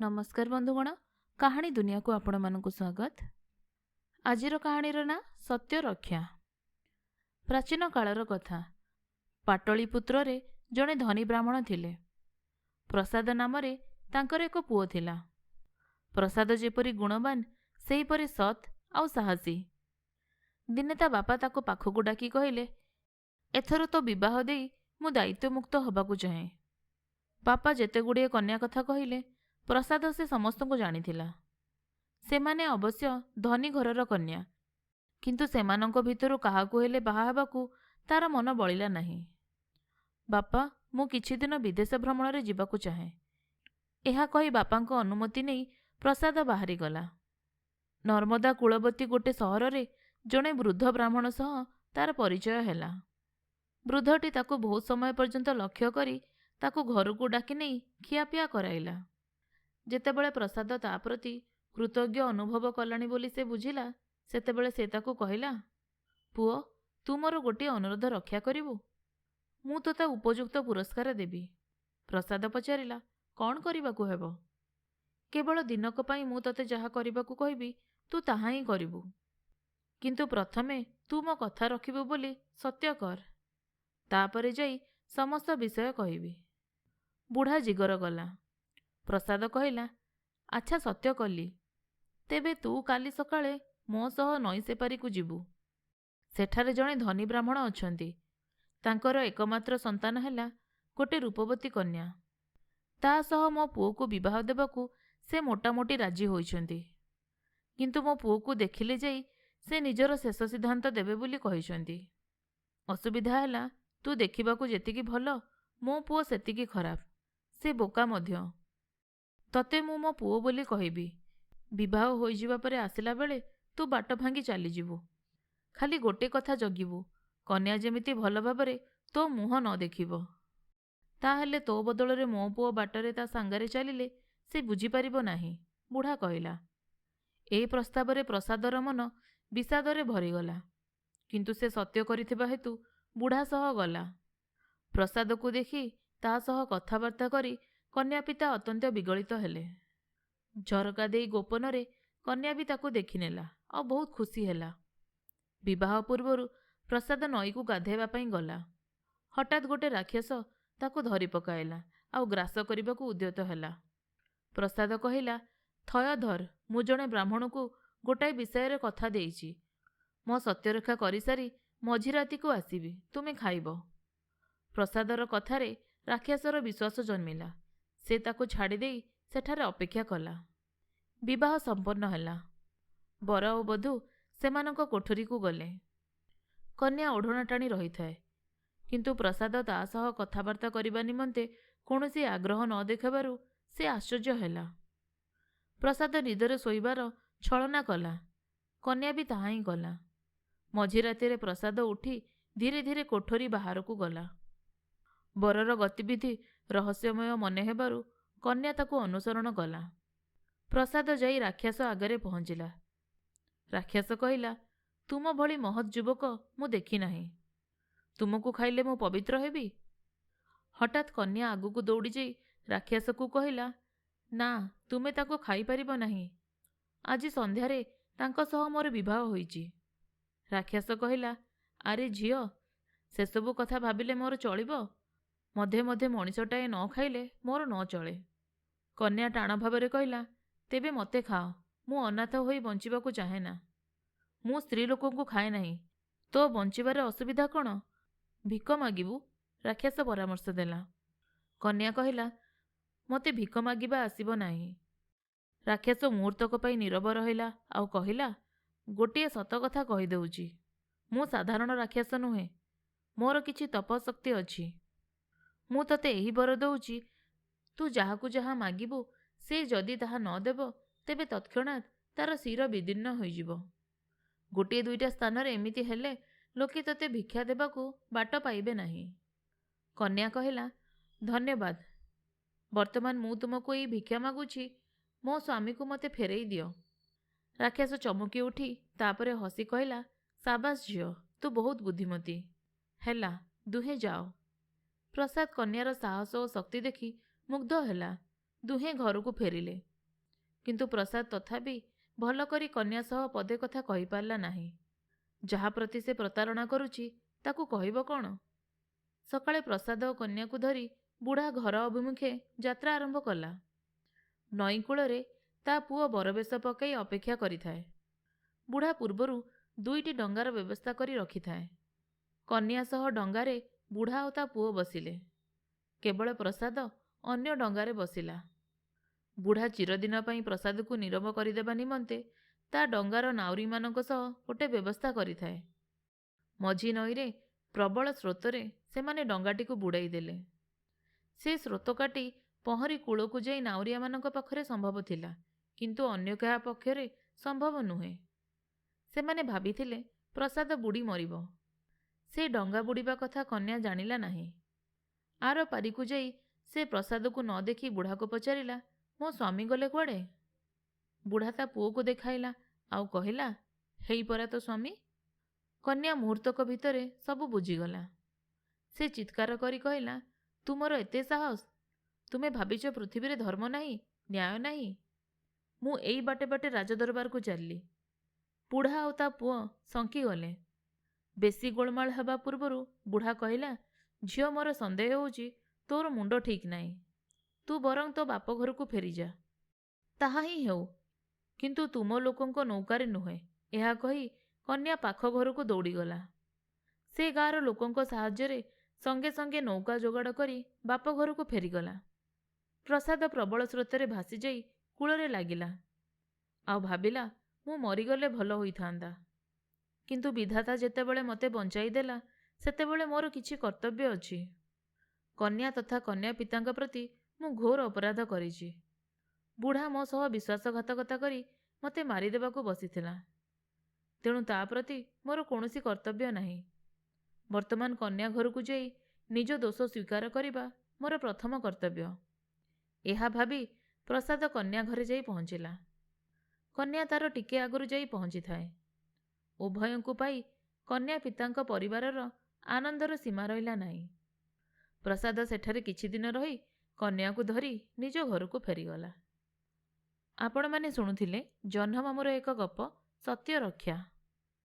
नमस्कार बंधुगण, कहानी दुनिया को आपण मानक स्वागत। आजिर कहानीर ना सत्य रक्षा। प्राचीन कालर कथा। पाटलिपुत्र रे जड़े धनी ब्राह्मण थिले। प्रसाद नामरे तांकर एक पुओ थिला। प्रसाद जेपरी गुणवान सेहीपरि सत् आउ साहसी। दिने ता बापा ताको पाखकु डाकी कहिले, एथर तो विवाह देई मु दायित्व मुक्त हबाकु चाहे। बापा जेते गुड़िए कन्या कथा कहिले प्रसाद से समस्त को जानिथिला। सेमाने अवश्य धनी घरर कन्या, किंतु सेमानंको भितरु काहाकु हेले बाहा हेबाकु तार मन बळिला नाही। बापा, मु किछि दिन विदेश भ्रमण रे जिबाकु चाहे। एहा कही बापांको अनुमति नेई प्रसाद बाहरी गला। नर्मदा कूलवर्ती गोटे सहर रे जणे वृद्ध ब्राह्मण सह तार परिचय हेला। वृद्धटी ताकु बहुत समय पर्यंत लक्ष्य करी ताकु घरकु डाकी नेई खियापिया कराइला। जेतेबेले प्रसाद ता प्रति कृतज्ञ अनुभव कलानी बोली से बुझिला, सेतेबेले से ताकु कहिला, पुओ, तू मोर गोटे अनुरोध रक्षा करिवु? मु तोते उपयुक्त पुरस्कार देबी। प्रसाद पचारिला, कौन करिबाकु हेबो? केवल दिनक पई मु तोते जहा करिबाकु कहिबी तू ताहा ही करिवु, किंतु प्रथमे तू मो कथा रखिबु बोली सत्य कर, तापरे जाई समस्त विषय कहिबी। बुढ़ा जिगर गला। प्रसाद कहिला, अच्छा सत्य कली, तेबे तू काली सकाळे मो सह नई सेपारी को जीवु। सेठारे जणे धनी ब्राह्मण अछंती। तांकर एकमात्र संतान हैला गोटे रूपवती कन्या। ता सह मो पुओ को विवाह देबाकू से मोटामोटी राजी होइछंती, किंतु मो पुओ को देखिले जाई से निजर शेष सिद्धांत देबे बोली कहिछंती। असुविधा हैला, तू देखिबाकू जेतिकी भलो मो पुओ सेतिकी खराब, से बोका मध्य। तते मु मो पुओ बोली कहिबी, विवाह होई जिबा परे आसिला बेले तू बाट भांगी चली जीवु। खाली गोटे कथा जगिबु, कन्या जेमिति भल भाबरे तो मुह न देखिबो। ताहेले तो बदलरे मो पुओ बाटरे ता सांगारे चलिले से बुझी पारिबो नाही, बुढ़ा कहिला। ए प्रस्तावरे प्रसादर मन विषादरे भरीगला, किंतु से सत्य करिथिबा हेतु बुढ़ा सह गला। प्रसाद को देखी ता सह कथाबार्ता करी कन्या पिता अत्यंत विगलित हेले। झरका देई गोपनरे कन्या भी ताकू देखिनेला और बहुत खुशी हेला। विवाह पूर्वरु प्रसाद नई को गाधेबा पई गला। हठात गोटे राक्षस ताकू धरी पकाइला और ग्रास करने को उद्यत हेला। प्रसाद कहिला, थय धर, मु जणे ब्राह्मण को गोटाए विषय रे कथा देइछि। मो सत्यरेखा करि सारी मझिराती को आसीबी, तुमे खाइब। प्रसादर कथारे राक्षसर विश्वास जन्मिला। से ताकू छाड़ी देई सेठारे अपेक्षा कला। विवाह संपन्न हैला। बर और बधू सेमानक कोठरी को गले। कन्या ओढ़णा टाणी रही थाए, किंतु प्रसाद ता सह कथाबार्ता करिबा निमंते कौनसी आग्रह न देखाबारु से आश्चर्य हैला। प्रसाद निदरे सोइबार छलना कला, कन्या भी ताहा ही कला। मझिराती प्रसाद उठी धीरे धीरे कोठरी बाहर को गला। बरर गतिविधि रहस्यमय मने हेबारु कन्या ताकू अनुसरण कला। प्रसाद जाई राक्षस आगरे पहुंचिला। राक्षस कहिला, तुम भली महत् युवक मु देखि नाही, तुमको खाइले मु पवित्र हेबी। हठात कन्या आगु दौड़ी जाई राक्षस को कहिला, ना, तुमे ताको खाई परिबो नाही। आज संध्यारे तांको सह मोर विवाह होईची। राक्षस कहिला, अरे झियो, से सबु कथा भाबिले मोर चलिबो? मधे मधे मनिषटाए न खाइले मोर न चले। कन्या टाण भावरे कहिला, तेबे मते खाओ, मु अनाथ होई बंचिबाकू चाहे ना। मु स्त्री लोकों को खाए नाही, तो बंचिबारे असुविधा कौन? भिक मागिबू? राक्षस परामर्श देला। कन्या कहिला, मते भिक मागिबा आसीबो नाही। राक्षस मुहूर्तक पई नीरव रहिला आउ कहिला, गोटिए सत कथा कहि देउची, मु साधारण राक्षस नुहे, मोर किछि तपशक्ति अछि। मु तते एही बर दउची, तू जाहाकू जहा मागिबू से जदि ताहा न देब तेबे तत्क्षणात तार शिर विदीर्ण होइजिब। गोटे दुईटा स्थान रे एमिति हेले लोके तते भिक्षा देबाकू बाट पाइबे नाही। कन्या कहिला, धन्यवाद, वर्तमान मु तुमको एई भिक्षा मागुछि, मो स्वामी को मते फेरई दियो। राक्षस चमुकी उठी तापरे हसी कहिला, साबास झियो, तू बहुत बुद्धिमती। हेला, दुहे जाओ। प्रसाद कन्यार साहस और शक्ति देखी मुग्ध हैला। दुहें घर को फेरिले। କିନ୍ତୁ ପ୍ରସାଦ ତଥାପି ଭଲ କରି କନ୍ୟା ସହ ପଦେ କଥା କହିପାରିଲା ନାହିଁ। ଯାହା ପ୍ରତି ସେ ପ୍ରତାରଣା କରୁଛି ତାକୁ କହିବ କ'ଣ? ସକାଳେ ପ୍ରସାଦ ଓ କନ୍ୟାକୁ ଧରି ବୁଢ଼ା ଘର ଅଭିମୁଖେ ଯାତ୍ରା ଆରମ୍ଭ କଲା। ନଈ କୂଳରେ ତା ପୁଅ ବରବେଶ ପକାଇ ଅପେକ୍ଷା କରିଥାଏ। ବୁଢ଼ା ପୂର୍ବରୁ 2ଟି ଡଙ୍ଗାର ବ୍ୟବସ୍ଥା କରି ରଖିଥାଏ। କନ୍ୟା ସହ ଡଙ୍ଗାରେ ବୁଢ଼ା ଓ ତା ପୁଅ ବସିଲେ। କେବଳ ପ୍ରସାଦ ଅନ୍ୟ ଡଙ୍ଗାରେ ବସିଲା। ବୁଢ଼ା ଚିରଦିନ ପାଇଁ ପ୍ରସାଦକୁ ନୀରବ କରିଦେବା ନିମନ୍ତେ ତା ଡଙ୍ଗାର ନାଉରୀମାନଙ୍କ ସହ ଗୋଟେ ବ୍ୟବସ୍ଥା କରିଥାଏ। ମଝି ନଈରେ ପ୍ରବଳ ସ୍ରୋତରେ ସେମାନେ ଡଙ୍ଗାଟିକୁ ବୁଡ଼ାଇ ଦେଲେ। ସେ ସ୍ରୋତ କାଟି ପହଁରି କୂଳକୁ ଯାଇ ନାଉରିଆମାନଙ୍କ ପାଖରେ ସମ୍ଭବ ଥିଲା, କିନ୍ତୁ ଅନ୍ୟ କାହା ପକ୍ଷରେ ସମ୍ଭବ ନୁହେଁ। ସେମାନେ ଭାବିଥିଲେ ପ୍ରସାଦ ବୁଡ଼ି ମରିବ। ସେ ଡଙ୍ଗା ବୁଡ଼ିବା କଥା କନ୍ୟା ଜାଣିଲା ନାହିଁ। ଆର ପାରିକୁ ଯାଇ ସେ ପ୍ରସାଦକୁ ନ ଦେଖି ବୁଢ଼ାକୁ ପଚାରିଲା, ମୋ ସ୍ୱାମୀ ଗଲେ କୁଆଡ଼େ? ବୁଢ଼ା ତା ପୁଅକୁ ଦେଖାଇଲା ଆଉ କହିଲା, ହେଇ ପରା ତୋ ସ୍ୱାମୀ। କନ୍ୟା ମୁହୂର୍ତ୍ତକ ଭିତରେ ସବୁ ବୁଝିଗଲା। ସେ ଚିତ୍କାର କରି କହିଲା, ତୁମର ଏତେ ସାହସ? ତୁମେ ଭାବିଛ ପୃଥିବୀରେ ଧର୍ମ ନାହିଁ, ନ୍ୟାୟ ନାହିଁ? ମୁଁ ଏଇ ବାଟେ ବାଟେ ରାଜଦରବାରକୁ ଚାଲିଲି। ବୁଢ଼ା ଆଉ ତା ପୁଅ ଶଙ୍କିଗଲେ। ବେଶୀ ଗୋଳମାଳ ହେବା ପୂର୍ବରୁ ବୁଢ଼ା କହିଲା, ଝିଅ, ମୋର ସନ୍ଦେହ ହେଉଛି ତୋର ମୁଣ୍ଡ ଠିକ୍ ନାହିଁ। ତୁ ବରଂ ତୋ ବାପ ଘରକୁ ଫେରିଯା। ତାହା ହିଁ ହେଉ, କିନ୍ତୁ ତୁମ ଲୋକଙ୍କ ନୌକାରେ ନୁହେଁ। ଏହା କହି କନ୍ୟା ପାଖ ଘରକୁ ଦୌଡ଼ିଗଲା। ସେ ଗାଁର ଲୋକଙ୍କ ସାହାଯ୍ୟରେ ସଙ୍ଗେ ସଙ୍ଗେ ନୌକା ଯୋଗାଡ଼ କରି ବାପ ଘରକୁ ଫେରିଗଲା। ପ୍ରସାଦ ପ୍ରବଳ ସ୍ରୋତରେ ଭାସିଯାଇ କୂଳରେ ଲାଗିଲା। ଆଉ ଭାବିଲା, ମୁଁ ମରିଗଲେ ଭଲ ହୋଇଥାନ୍ତା। କିନ୍ତୁ ବିଧାତା ଯେତେବେଳେ ମୋତେ ବଞ୍ଚାଇ ଦେଲା, ସେତେବେଳେ ମୋର କିଛି କର୍ତ୍ତବ୍ୟ ଅଛି। କନ୍ୟା ତଥା କନ୍ୟା ପିତାଙ୍କ ପ୍ରତି ମୁଁ ଘୋର ଅପରାଧ କରିଛି। ବୁଢ଼ା ମୋ ସହ ବିଶ୍ୱାସଘାତକତା କରି ମୋତେ ମାରିଦେବାକୁ ବସିଥିଲା। ତେଣୁ ତା ପ୍ରତି ମୋର କୌଣସି କର୍ତ୍ତବ୍ୟ ନାହିଁ। ବର୍ତ୍ତମାନ କନ୍ୟା ଘରକୁ ଯାଇ ନିଜ ଦୋଷ ସ୍ୱୀକାର କରିବା ମୋର ପ୍ରଥମ କର୍ତ୍ତବ୍ୟ। ଏହା ଭାବି ପ୍ରସାଦ କନ୍ୟା ଘରେ ଯାଇ ପହଞ୍ଚିଲା। କନ୍ୟା ତାର ଟିକେ ଆଗରୁ ଯାଇ ପହଞ୍ଚିଥାଏ। ଉଭୟଙ୍କୁ ପାଇ କନ୍ୟା ପିତାଙ୍କ ପରିବାରର ଆନନ୍ଦର ସୀମା ରହିଲା ନାହିଁ। ପ୍ରସାଦ ସେଠାରେ କିଛି ଦିନ ରହି କନ୍ୟାକୁ ଧରି ନିଜ ଘରକୁ ଫେରିଗଲା। ଆପଣମାନେ ଶୁଣୁଥିଲେ ଜହ୍ନମାମୁଁର ଏକ ଗପ ସତ୍ୟ ରକ୍ଷା।